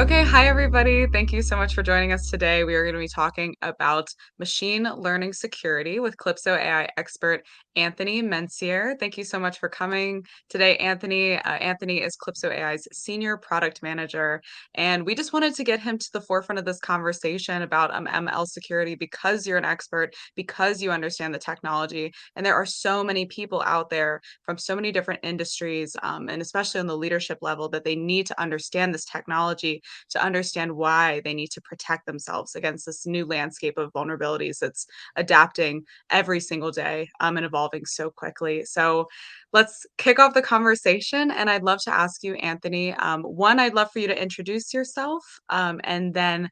Okay, hi everybody. Thank you so much for joining us today. We are going to be talking about machine learning security with CalypsoAI expert Anthony Mensier. Thank you so much for coming today, Anthony. Anthony is CalypsoAI's senior product manager, and we just wanted to get him to the forefront of this conversation about ML security because you're an expert, because you understand the technology, and there are so many people out there from so many different industries, and especially on the leadership level, that they need to understand this technology to understand why they need to protect themselves against this new landscape of vulnerabilities that's adapting every single day, and evolving so quickly. So let's kick off the conversation. And I'd love to ask you, Anthony, one, I'd love for you to introduce yourself. And then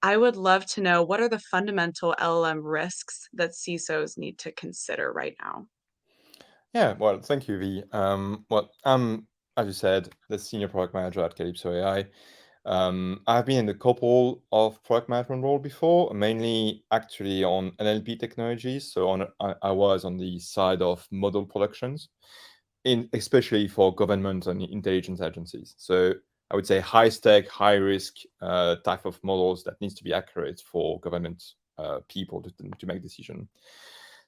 I would love to know, what are the fundamental LLM risks that CISOs need to consider right now? Yeah, well, thank you, V. I'm, as you said, the senior product manager at CalypsoAI. I've been in a couple of product management role before, mainly actually on NLP technologies. So I was on the side of model productions, especially for government and intelligence agencies. So I would say high stake, high risk type of models that needs to be accurate for government people to make decision.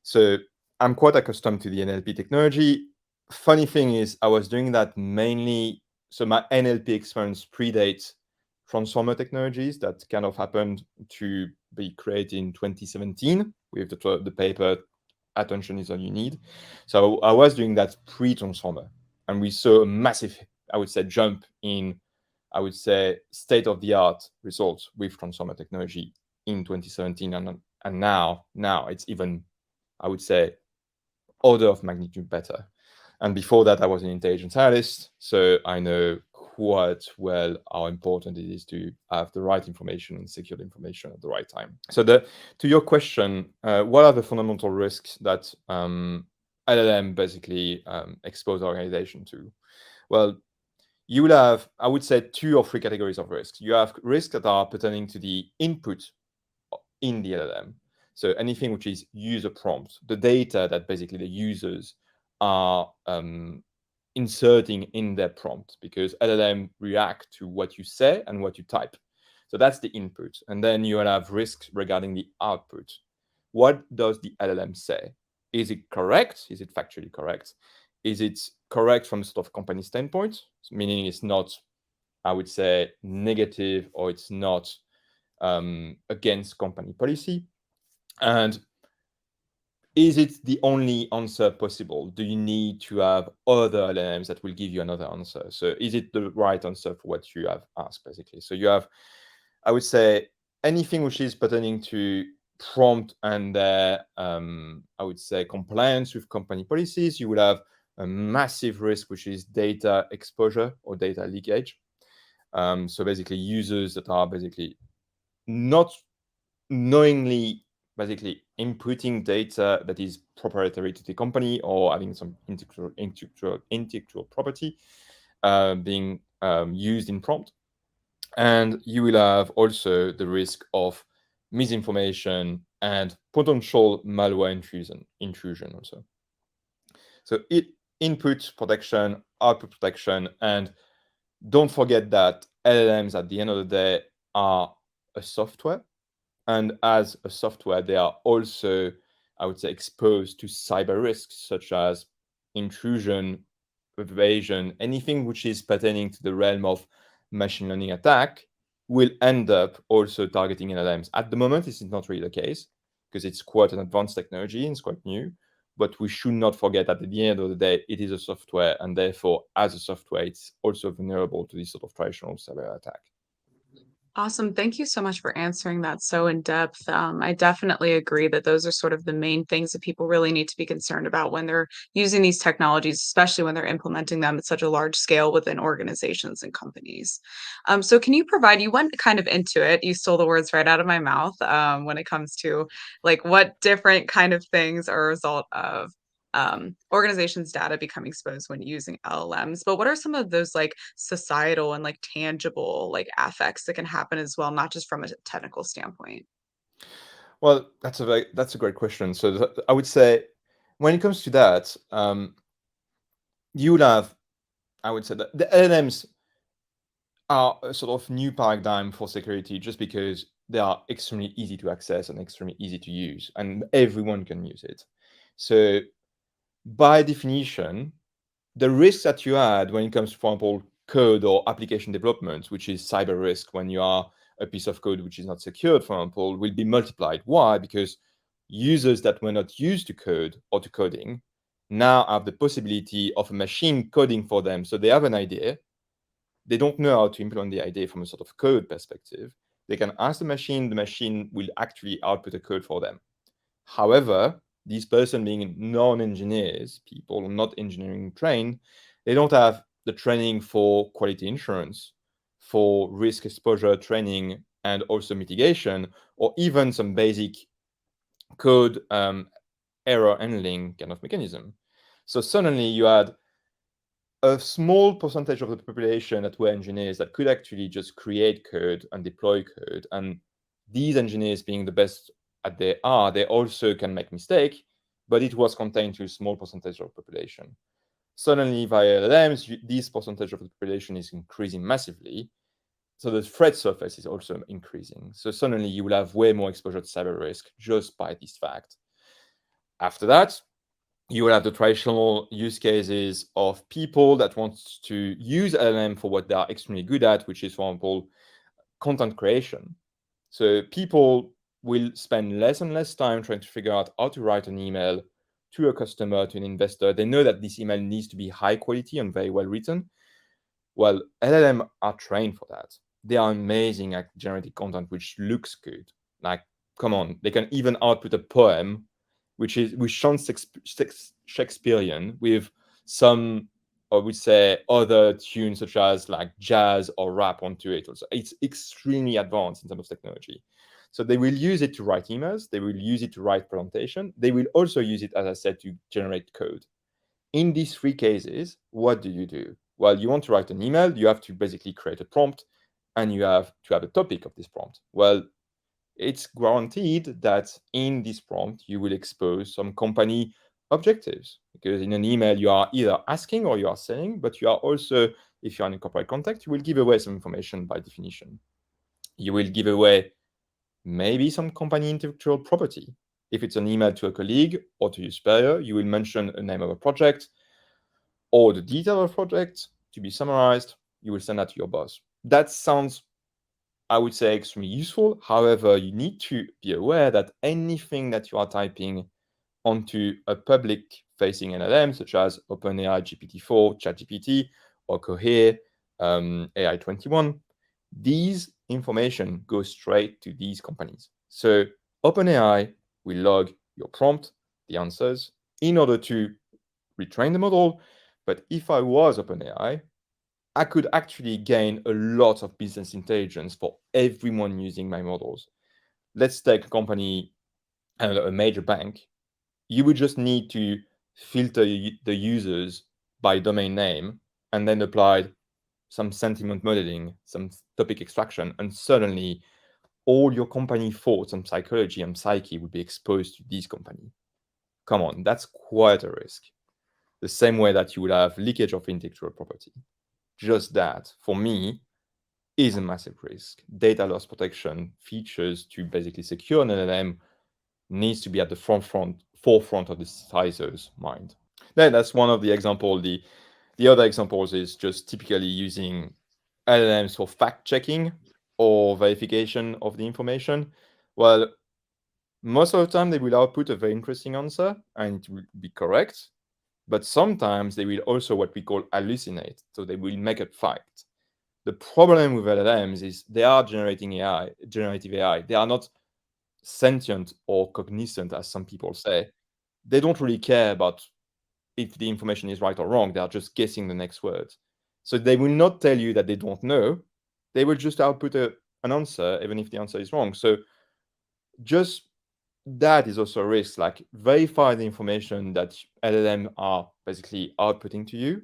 So I'm quite accustomed to the NLP technology. Funny thing is, I was doing that mainly. So my NLP experience predates transformer technologies that kind of happened to be created in 2017 with the paper "Attention is all you need." So I was doing that pre-transformer, and we saw a massive, I would say, jump in, I would say, state-of-the-art results with transformer technology in 2017, and now it's even, I would say, order of magnitude better. And before that, I was an intelligence analyst, so I know quite well how important it is to have the right information and secure the information at the right time. So to your question, what are the fundamental risks that LLM basically expose organization to? Well, you will have, I would say, 2 or 3 categories of risks. You have risks that are pertaining to the input in the LLM. So anything which is user prompt, the data that basically the users are inserting in their prompt, because LLM react to what you say and what you type. So that's the input. And then you will have risks regarding the output. What does the LLM say? Is it correct? Is it factually correct? Is it correct from sort of company standpoint? Meaning it's not, I would say, negative, or it's not against company policy? And is it the only answer possible? Do you need to have other LLMs that will give you another answer? So is it the right answer for what you have asked, basically? So you have, I would say, anything which is pertaining to prompt and I would say, compliance with company policies. You will have a massive risk, which is data exposure or data leakage. So basically users that are basically not knowingly basically inputting data that is proprietary to the company, or having some intellectual property being used in prompt. And you will have also the risk of misinformation and potential malware intrusion also. So input protection, output protection, and don't forget that LLMs at the end of the day are a software. And as a software, they are also, I would say, exposed to cyber risks such as intrusion, evasion, anything which is pertaining to the realm of machine learning attack will end up also targeting LLMs. At the moment, this is not really the case because it's quite an advanced technology and it's quite new. But we should not forget that at the end of the day, it is a software, and therefore, as a software, it's also vulnerable to this sort of traditional cyber attack. Awesome. Thank you so much for answering that so in depth. I definitely agree that those are sort of the main things that people really need to be concerned about when they're using these technologies, especially when they're implementing them at such a large scale within organizations and companies. So, can you provide? You went kind of into it. You stole the words right out of my mouth when it comes to like what different kind of things are a result of organizations' data become exposed when using LLMs. But what are some of those like societal and like tangible like affects that can happen as well, not just from a technical standpoint? Well, that's a great question. So I would say, when it comes to that, you would have, I would say, that the LLMs are a sort of new paradigm for security just because they are extremely easy to access and extremely easy to use, and everyone can use it. So, by definition, the risks that you had when it comes to, for example, code or application development, which is cyber risk when you are a piece of code which is not secured, for example, will be multiplied. Why? Because users that were not used to code or to coding now have the possibility of a machine coding for them. So they have an idea. They don't know how to implement the idea from a sort of code perspective. They can ask the machine will actually output a code for them. However, these person being non-engineers, people not engineering trained, they don't have the training for quality insurance, for risk exposure training, and also mitigation, or even some basic code error handling kind of mechanism. So suddenly you had a small percentage of the population that were engineers that could actually just create code and deploy code. And these engineers being the best at they are, they also can make mistake, but it was contained to a small percentage of the population. Suddenly, via LLMs, this percentage of the population is increasing massively. So the threat surface is also increasing. So suddenly you will have way more exposure to cyber risk just by this fact. After that, you will have the traditional use cases of people that want to use LLM for what they are extremely good at, which is, for example, content creation. So people will spend less and less time trying to figure out how to write an email to a customer, to an investor. They know that this email needs to be high quality and very well written. Well, LLM are trained for that. They are amazing at generating content which looks good. Like, come on, they can even output a poem which sounds Shakespearean with some, I would say, other tunes such as like jazz or rap onto it. Also, it's extremely advanced in terms of technology. So they will use it to write emails. They will use it to write presentation. They will also use it, as I said, to generate code. In these three cases, what do you do? Well, you want to write an email, you have to basically create a prompt and you have to have a topic of this prompt. Well, it's guaranteed that in this prompt, you will expose some company objectives because in an email, you are either asking or you are saying, but you are also, if you're in a corporate context, you will give away some information by definition. You will give away maybe some company intellectual property. If it's an email to a colleague or to your superior, you will mention a name of a project or the detail of a project to be summarized. You will send that to your boss. That sounds, I would say, extremely useful. However, you need to be aware that anything that you are typing onto a public-facing LLM, such as OpenAI GPT-4, ChatGPT, or Cohere, AI 21, these information goes straight to these companies. So OpenAI will log your prompt, the answers, in order to retrain the model. But if I was OpenAI, I could actually gain a lot of business intelligence for everyone using my models. Let's take a company, a major bank. You would just need to filter the users by domain name and then apply some sentiment modeling, some topic extraction, and suddenly all your company thoughts and psychology and psyche would be exposed to this company. Come on, that's quite a risk. The same way that you would have leakage of intellectual property. Just that, for me, is a massive risk. Data loss protection features to basically secure an LLM needs to be at the forefront of the CISO's mind. Then that's one of the example. The other examples is just typically using LLMs for fact checking or verification of the information. Well, most of the time they will output a very interesting answer and it will be correct, but sometimes they will also what we call hallucinate. So they will make a fact. The problem with LLMs is they are generating AI, generative AI. They are not sentient or cognizant, as some people say. They don't really care about if the information is right or wrong. They are just guessing the next words. So they will not tell you that they don't know. They will just output an answer, even if the answer is wrong. So just that is also a risk. Like verify the information that LLM are basically outputting to you,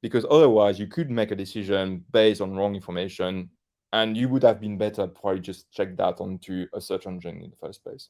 because otherwise you could make a decision based on wrong information, and you would have been better probably just check that onto a search engine in the first place.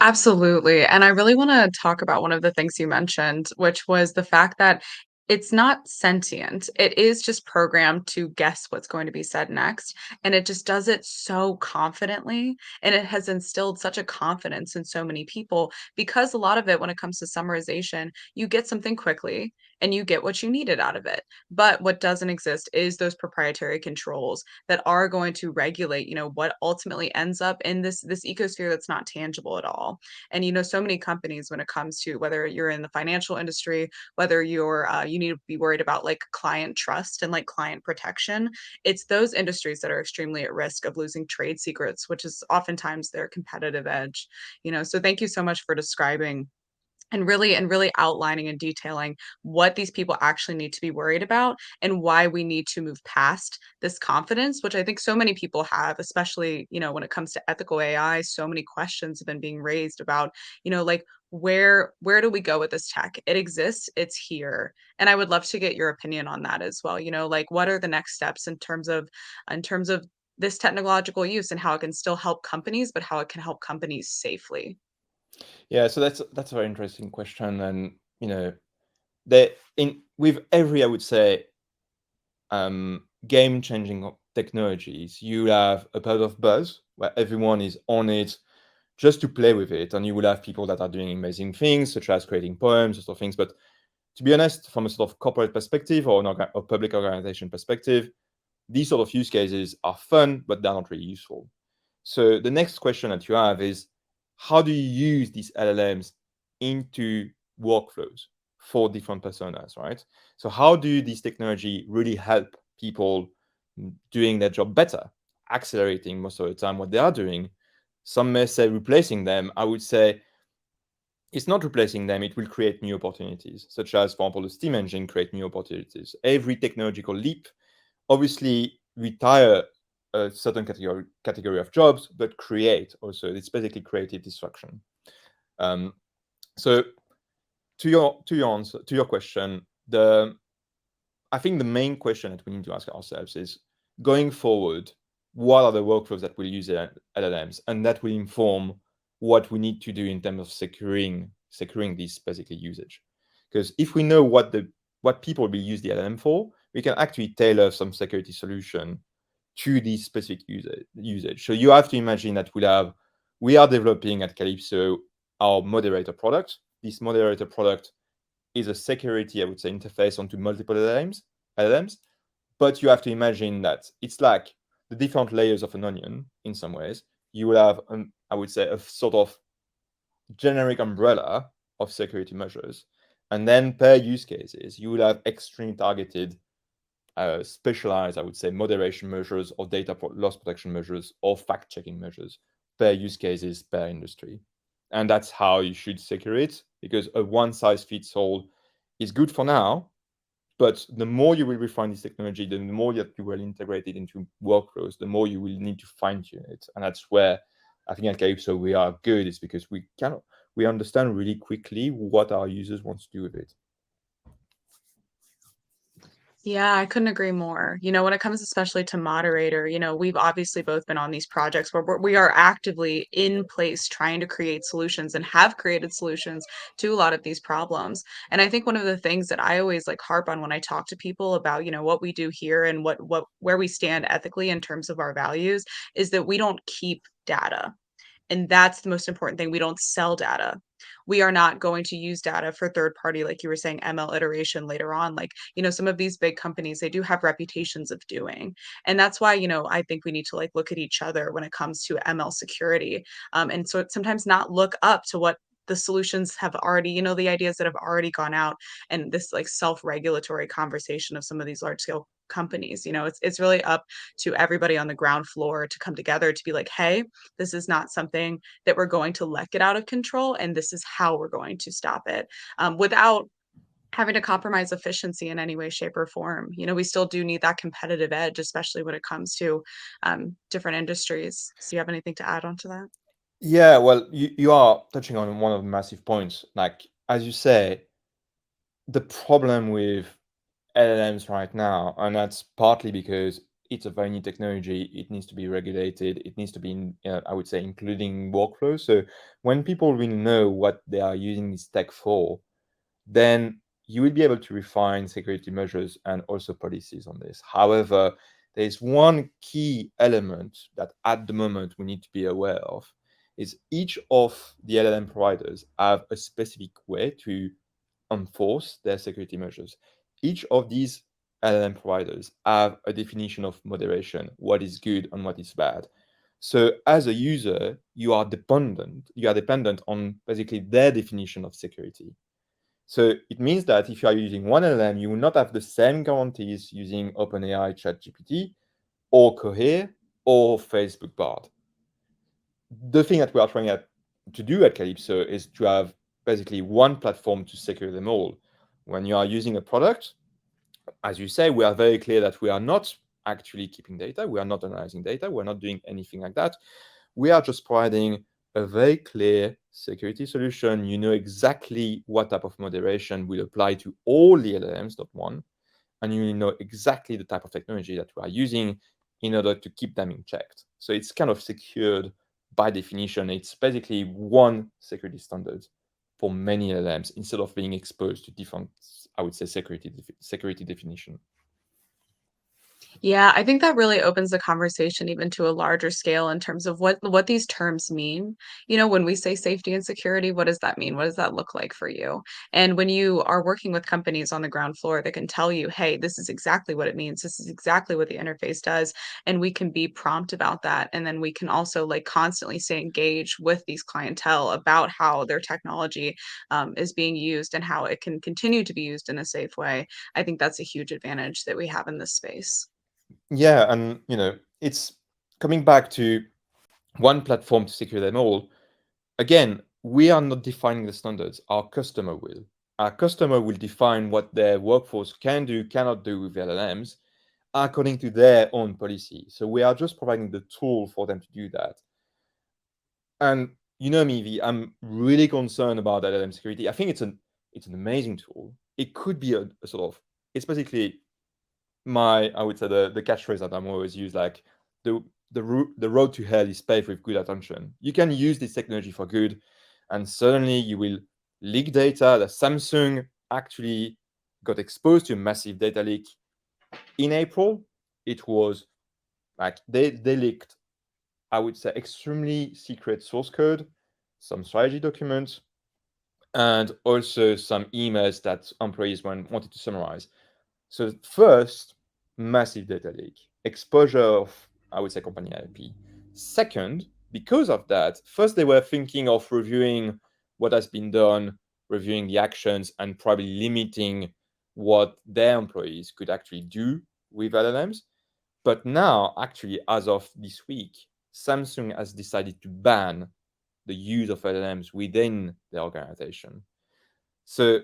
Absolutely. And I really want to talk about one of the things you mentioned, which was the fact that It's not sentient. It is just programmed to guess what's going to be said next, and it just does it so confidently, and it has instilled such a confidence in so many people because a lot of it when it comes to summarization, you get something quickly and you get what you needed out of it. But what doesn't exist is those proprietary controls that are going to regulate, what ultimately ends up in this ecosphere that's not tangible at all. And so many companies when it comes to whether you're in the financial industry, whether you need to be worried about like client trust and like client protection, it's those industries that are extremely at risk of losing trade secrets, which is oftentimes their competitive edge. So thank you so much for describing and really outlining and detailing what these people actually need to be worried about and why we need to move past this confidence, which I think so many people have, especially when it comes to ethical AI. So many questions have been being raised about like where do we go with this tech? It exists, it's here. And I would love to get your opinion on that as well. Like what are the next steps in terms of this technological use and how it can still help companies, but how it can help companies safely. Yeah, so that's a very interesting question, and they in with every, I would say, game-changing technologies, you have a lot of buzz where everyone is on it just to play with it, and you will have people that are doing amazing things, such as creating poems or sort of things. But to be honest, from a sort of corporate perspective or a public organization perspective, these sort of use cases are fun, but they're not really useful. So the next question that you have is, how do you use these LLMs into workflows for different personas, right? So how do these technology really help people doing their job better, accelerating most of the time what they are doing? Some may say replacing them. I would say it's not replacing them. It will create new opportunities, such as, for example, the steam engine create new opportunities. Every technological leap obviously retire a certain category of jobs, but create also. It's basically creative destruction. Um, so to your answer to your question, the I think the main question that we need to ask ourselves is, going forward, what are the workflows that will use LLMs, and that will inform what we need to do in terms of securing this basically usage. Because if we know what people will use the LLM for, we can actually tailor some security solution to this specific usage. So you have to imagine that we are developing at Calypso our moderator product. This moderator product is a security, I would say, interface onto multiple LLMs. But you have to imagine that it's like the different layers of an onion in some ways. You will have, I would say, a sort of generic umbrella of security measures. And then per use cases, you will have extremely targeted, specialized, I would say, moderation measures or loss protection measures or fact-checking measures per use cases, per industry. And that's how you should secure it, because a one-size-fits-all is good for now, but the more you will refine this technology, the more that you will integrate it into workflows, the more you will need to fine-tune it. And that's where I think at Calypso we are good, is because we understand really quickly what our users want to do with it. Yeah, I couldn't agree more. When it comes especially to moderator, we've obviously both been on these projects where we are actively in place trying to create solutions and have created solutions to a lot of these problems. And I think one of the things that I always like harp on when I talk to people about, what we do here and what where we stand ethically in terms of our values is that we don't keep data. And that's the most important thing. We don't sell data. We are not going to use data for third party, like you were saying, ML iteration later on. Like, some of these big companies, they do have reputations of doing. And that's why, I think we need to like look at each other when it comes to ML security. And so sometimes not look up to what the solutions have already, the ideas that have already gone out and this like self-regulatory conversation of some of these large scale companies. It's really up to everybody on the ground floor to come together to be like, hey, this is not something that we're going to let get out of control, and this is how we're going to stop it without having to compromise efficiency in any way, shape, or form. We still do need that competitive edge, especially when it comes to different industries. So, you have anything to add on to that? Yeah, well, you are touching on one of the massive points. Like, as you say, the problem with LLMs right now, and that's partly because it's a very new technology, it needs to be regulated, it needs to be, I would say, including workflows. So when people really know what they are using this tech for, then you will be able to refine security measures and also policies on this. However, there's one key element that at the moment we need to be aware of is each of the LLM providers have a specific way to enforce their security measures. Each of these LLM providers have a definition of moderation, what is good and what is bad. So as a user, you are dependent on basically their definition of security. So it means that if you are using one LLM, you will not have the same guarantees using OpenAI ChatGPT or Cohere or Facebook Bard. The thing that we are to do at Calypso is to have basically one platform to secure them all. When you are using a product, as you say, we are very clear that we are not actually keeping data, we are not analyzing data, we're not doing anything like that. We are just providing a very clear security solution. You know exactly what type of moderation will apply to all the LLMs, not one, and you know exactly the type of technology that we are using in order to keep them in check. So it's kind of secured by definition. It's basically one security standard for many LLMs instead of being exposed to different, I would say, security definition. Yeah, I think that really opens the conversation even to a larger scale in terms of what these terms mean. When we say safety and security, what does that mean? What does that look like for you? And when you are working with companies on the ground floor that can tell you, hey, this is exactly what it means. This is exactly what the interface does. And we can be prompt about that. And then we can also like constantly stay engaged with these clientele about how their technology is being used and how it can continue to be used in a safe way. I think that's a huge advantage that we have in this space. Yeah, and it's coming back to one platform to secure them all. Again, we are not defining the standards. Our customer will. Our customer will define what their workforce can do, cannot do with LLMs according to their own policy. So we are just providing the tool for them to do that. And you know me, V, I'm really concerned about LLM security. I think it's an amazing tool. It could be a sort of it's basically I would say the catchphrase that I'm always use, like the road to hell is paved with good attention. You can use this technology for good, and suddenly you will leak data. That Samsung actually got exposed to a massive data leak in April. It was like they leaked, I would say, extremely secret source code, some strategy documents, and also some emails that employees wanted to summarize. So first, massive data leak, exposure of, I would say, company IP. Second, because of that, first they were thinking of reviewing what has been done, reviewing the actions, and probably limiting what their employees could actually do with LLMs. But now, actually, as of this week, Samsung has decided to ban the use of LLMs within the organization. So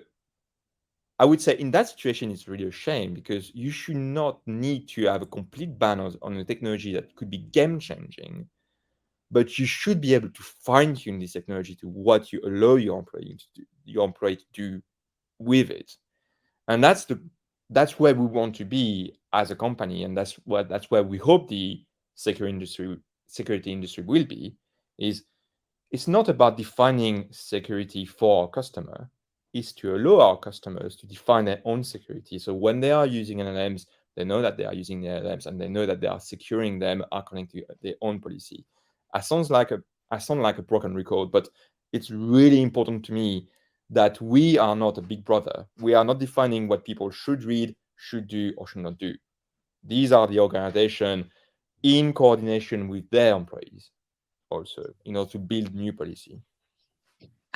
I would say in that situation, it's really a shame because you should not need to have a complete ban on a technology that could be game changing, but you should be able to fine tune this technology to what you allow your employee to do with it. And that's where we want to be as a company, and that's where we hope the security industry will be. Is it's not about defining security for our customer, it's to allow our customers to define their own security. So when they are using LLMs, they know that they are using the LLMs and they know that they are securing them according to their own policy. I sounds like a I sound like a broken record, but it's really important to me that we are not a big brother. We are not defining what people should read, should do, or should not do. These are the organization in coordination with their employees also in order to build new policy.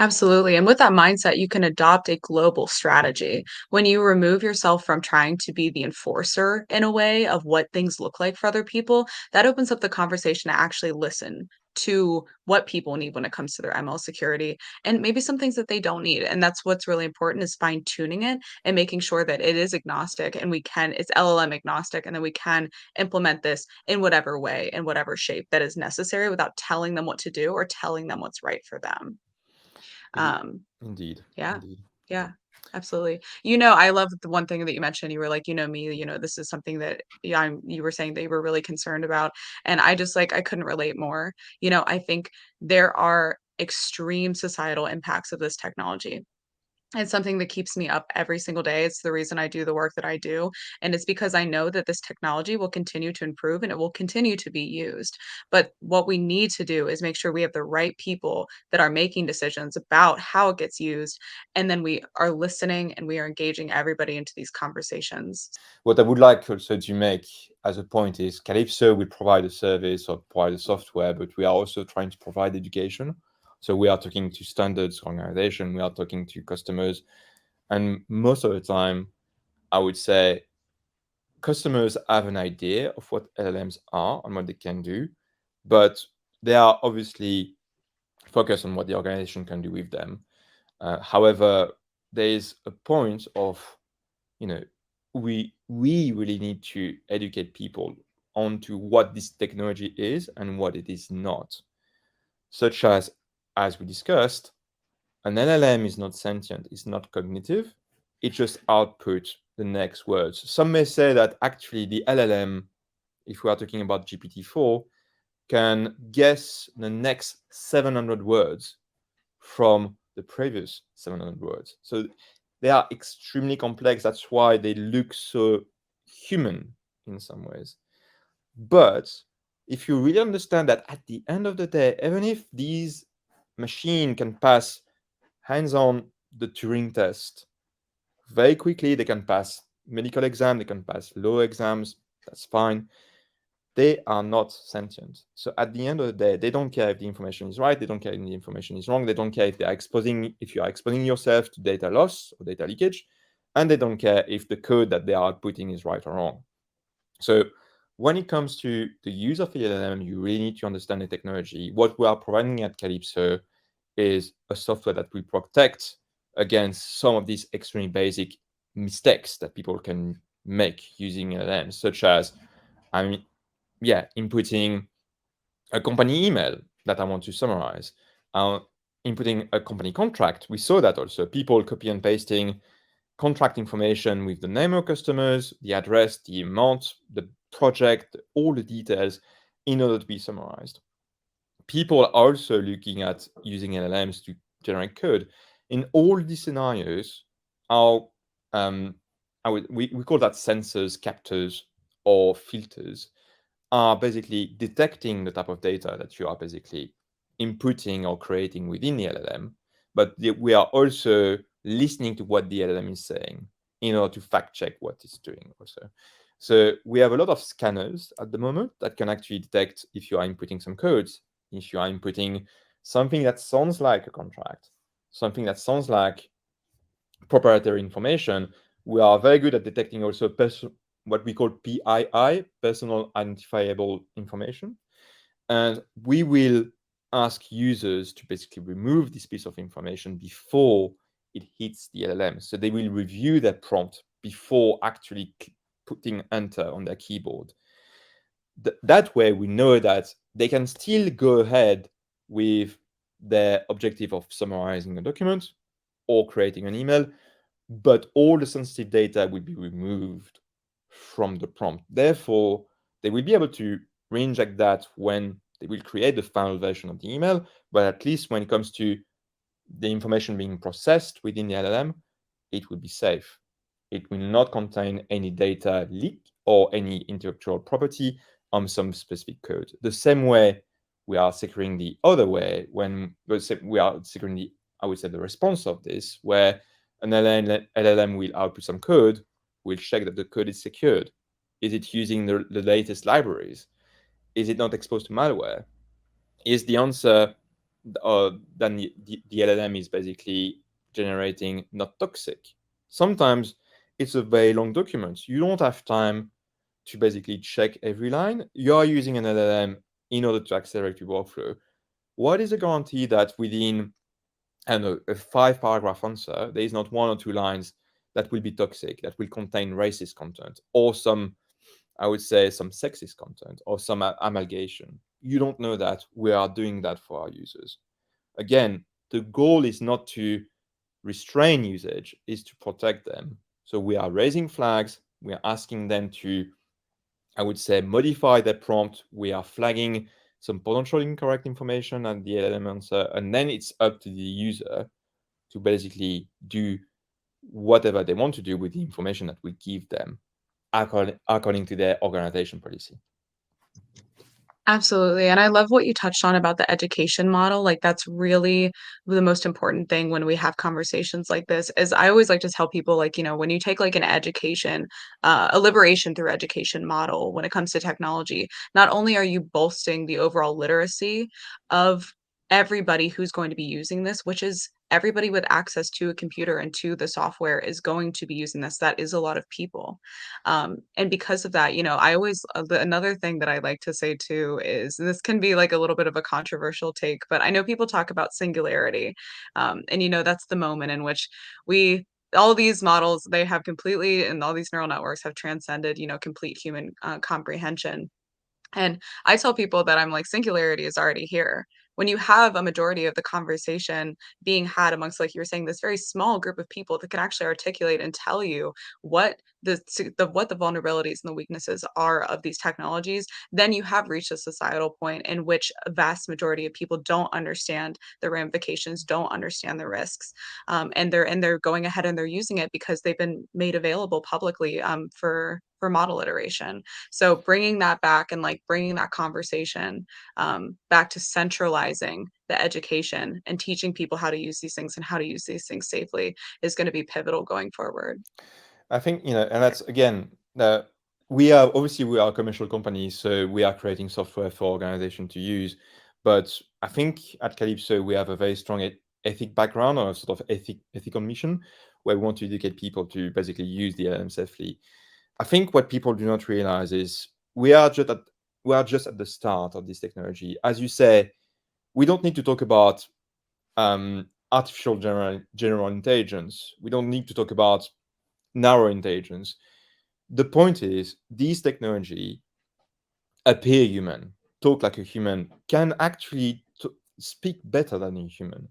Absolutely. And with that mindset, you can adopt a global strategy. When you remove yourself from trying to be the enforcer in a way of what things look like for other people, that opens up the conversation to actually listen to what people need when it comes to their ML security and maybe some things that they don't need. And that's what's really important is fine tuning it and making sure that it is agnostic and it's LLM agnostic, and then we can implement this in whatever way, in whatever shape that is necessary without telling them what to do or telling them what's right for them. Ye- Um, Indeed, yeah, indeed. Yeah. yeah, absolutely. I love the one thing that you mentioned. You were like, me, this is something that you were saying that you were really concerned about. And I just like, I couldn't relate more. I think there are extreme societal impacts of this technology. It's something that keeps me up every single day. It's the reason I do the work that I do, and it's because I know that this technology will continue to improve and it will continue to be used. But what we need to do is make sure we have the right people that are making decisions about how it gets used, and then we are listening and we are engaging everybody into these conversations. What I would like also to make as a point is Calypso will provide a service or provide a software, but we are also trying to provide education. So we are talking to standards organization, we are talking to customers, and most of the time, I would say customers have an idea of what LLMs are and what they can do, but they are obviously focused on what the organization can do with them. However, there is a point of, you know, we really need to educate people onto what this technology is and what it is not. Such as we discussed, an LLM is not sentient, it's not cognitive, it just outputs the next words. Some may say that actually the LLM, if we are talking about GPT-4, can guess the next 700 words from the previous 700 words. So they are extremely complex. That's why they look so human in some ways. But if you really understand that at the end of the day, even if these machine can pass hands-on the Turing test very quickly, they can pass medical exam, they can pass law exams, that's fine. They are not sentient. So at the end of the day, they don't care if the information is right, they don't care if the information is wrong, they don't care if you are exposing yourself to data loss or data leakage, and they don't care if the code that they are outputting is right or wrong. So when it comes to the use of LLM, you really need to understand the technology. What we are providing at Calypso is a software that will protect against some of these extremely basic mistakes that people can make using LLMs, such as, I mean, yeah, inputting a company email that I want to summarize, uh, inputting a company contract. We saw that also. People copy and pasting contract information with the name of customers, the address, the amount, the project, all the details in order to be summarized. People are also looking at using LLMs to generate code. In all these scenarios, our we call that sensors, captors, or filters are basically detecting the type of data that you are basically inputting or creating within the LLM, but we are also listening to what the LLM is saying in order to fact check what it's doing also. So we have a lot of scanners at the moment that can actually detect if you are inputting some codes, if you are inputting something that sounds like a contract, something that sounds like proprietary information. We are very good at detecting also what we call PII, personal identifiable information. And we will ask users to basically remove this piece of information before it hits the LLM. So they will review their prompt before actually putting enter on their keyboard. That way, we know that they can still go ahead with their objective of summarizing a document or creating an email, but all the sensitive data will be removed from the prompt. Therefore, they will be able to reinject that when they will create the final version of the email, but at least when it comes to the information being processed within the LLM, it will be safe. It will not contain any data leak or any intellectual property on some specific code. The same way we are securing the other way when we are securing the, I would say, the response of this, where an LLM will output some code, we'll check that the code is secured. Is it using the latest libraries? Is it not exposed to malware? Is the answer then the LLM is basically generating not toxic? Sometimes it's a very long document. You don't have time to basically check every line. You are using an LLM in order to accelerate your workflow. What is a guarantee that within, I don't know, a 5-paragraph answer, there is not 1 or 2 lines that will be toxic, that will contain racist content, or some, I would say, some sexist content, or some amalgamation? You don't know that. We are doing that for our users. Again, the goal is not to restrain usage, is to protect them. So we are raising flags. We are asking them to, I would say, modify their prompt. We are flagging some potential incorrect information at the LLM answer, and then it's up to the user to basically do whatever they want to do with the information that we give them according to their organization policy. Absolutely. And I love what you touched on about the education model. Like that's really the most important thing when we have conversations like this is I always like to tell people like, when you take like an education, a liberation through education model when it comes to technology, not only are you bolstering the overall literacy of everybody who's going to be using this, which is everybody with access to a computer and to the software is going to be using this. That is a lot of people. And because of that, I always another thing that I like to say too is this can be like a little bit of a controversial take, but I know people talk about singularity. And that's the moment in which we all these models they have completely and all these neural networks have transcended, complete human comprehension. And I tell people that I'm like, singularity is already here. When you have a majority of the conversation being had amongst, like you were saying, this very small group of people that can actually articulate and tell you what what the vulnerabilities and the weaknesses are of these technologies, then you have reached a societal point in which a vast majority of people don't understand the ramifications, don't understand the risks, and they're going ahead and they're using it because they've been made available publicly for model iteration. So bringing that back and like bringing that conversation back to centralizing the education and teaching people how to use these things and how to use these things safely is going to be pivotal going forward. I think, and that's again, we are a commercial company, so we are creating software for organization to use. But I think at Calypso we have a very strong ethic background or a sort of ethical mission where we want to educate people to basically use the LLM safely. I think what people do not realize is we are just at the start of this technology. As you say, we don't need to talk about artificial general intelligence. We don't need to talk about narrow intelligence. The point is, these technology appear human, talk like a human, can actually speak better than a human.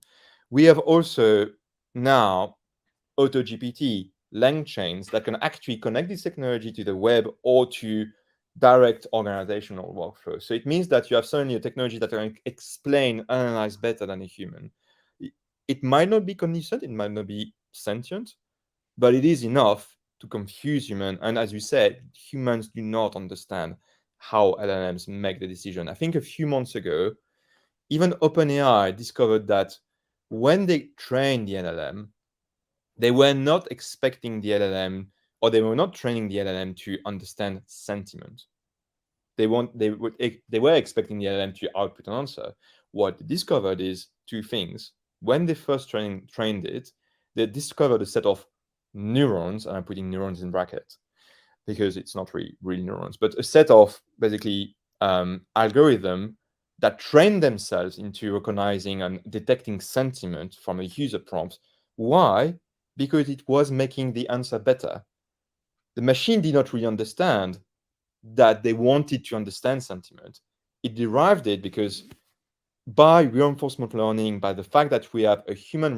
We have also now AutoGPT, LangChains that can actually connect this technology to the web or to direct organizational workflow. So it means that you have suddenly a technology that can explain, analyze better than a human. It might not be cognitive, it might not be sentient, but it is enough to confuse humans. And as you said, humans do not understand how LLMs make the decision. I think a few months ago, even OpenAI discovered that when they trained the LLM, they were not expecting the LLM, or they were not training the LLM to understand sentiment. They were expecting the LLM to output an answer. What they discovered is two things. When they first trained it, they discovered a set of neurons, and I'm putting neurons in brackets because it's not really real neurons, but a set of basically algorithm that train themselves into recognizing and detecting sentiment from a user prompt. Why? Because it was making the answer better. The machine did not really understand that they wanted to understand sentiment. It derived it because by reinforcement learning, by the fact that we have a human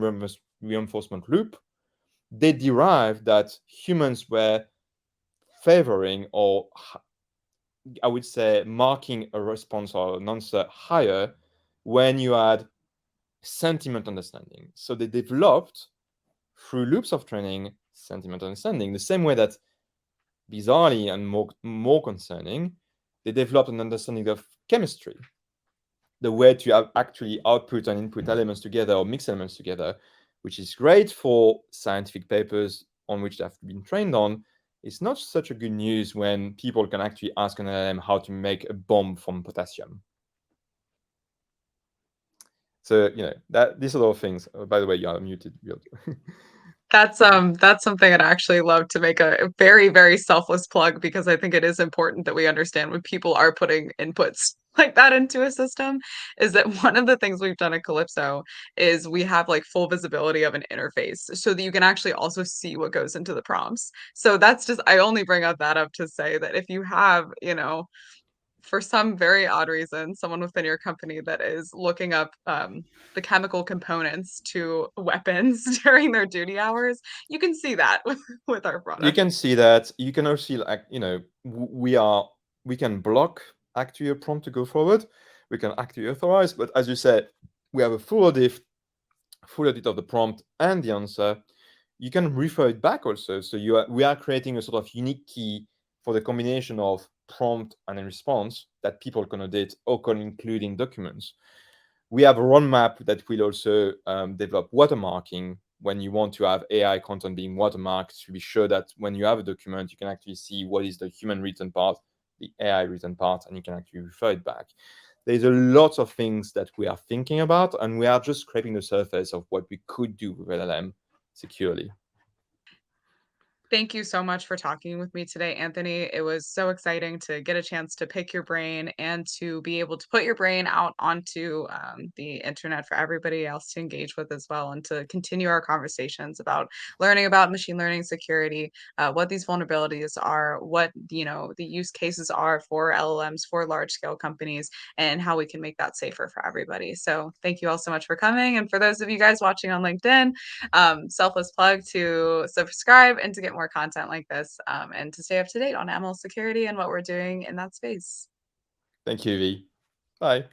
reinforcement loop, they derived that humans were favoring, or I would say marking a response or an answer higher when you had sentiment understanding. So they developed through loops of training sentiment understanding, the same way that bizarrely and more concerning, they developed an understanding of chemistry, the way to have actually output and input elements together or mix elements together, which is great for scientific papers on which they have been trained on. It's not such a good news when people can actually ask an LLM how to make a bomb from potassium. So, that these sort of things. By the way, you are muted. That's something I'd actually love to make a very, very selfless plug because I think it is important that we understand when people are putting inputs like that into a system, is that one of the things we've done at Calypso is we have like full visibility of an interface so that you can actually also see what goes into the prompts. So that's just I only bring up that up to say that if you have, for some very odd reason, someone within your company that is looking up the chemical components to weapons during their duty hours, you can see that with our You product. can see that. You can also like, we can block actually a prompt to go forward. We can actually authorize, but as you said, we have a full audit full audit of the prompt and the answer, you can refer it back also. So we are creating a sort of unique key for the combination of prompt and a response that people can audit or can include in documents. We have a roadmap that will also develop watermarking when you want to have AI content being watermarked to be sure that when you have a document, you can actually see what is the human written part, the AI written part, and you can actually refer it back. There's a lot of things that we are thinking about, and we are just scraping the surface of what we could do with LLM securely. Thank you so much for talking with me today, Anthony. It was so exciting to get a chance to pick your brain and to be able to put your brain out onto the internet for everybody else to engage with as well, and to continue our conversations about learning about machine learning security, what these vulnerabilities are, what the use cases are for LLMs for large scale companies, and how we can make that safer for everybody. So thank you all so much for coming, and for those of you guys watching on LinkedIn, selfless plug to subscribe and to get more content like this, and to stay up to date on ML security and what we're doing in that space. Thank you, V. Bye.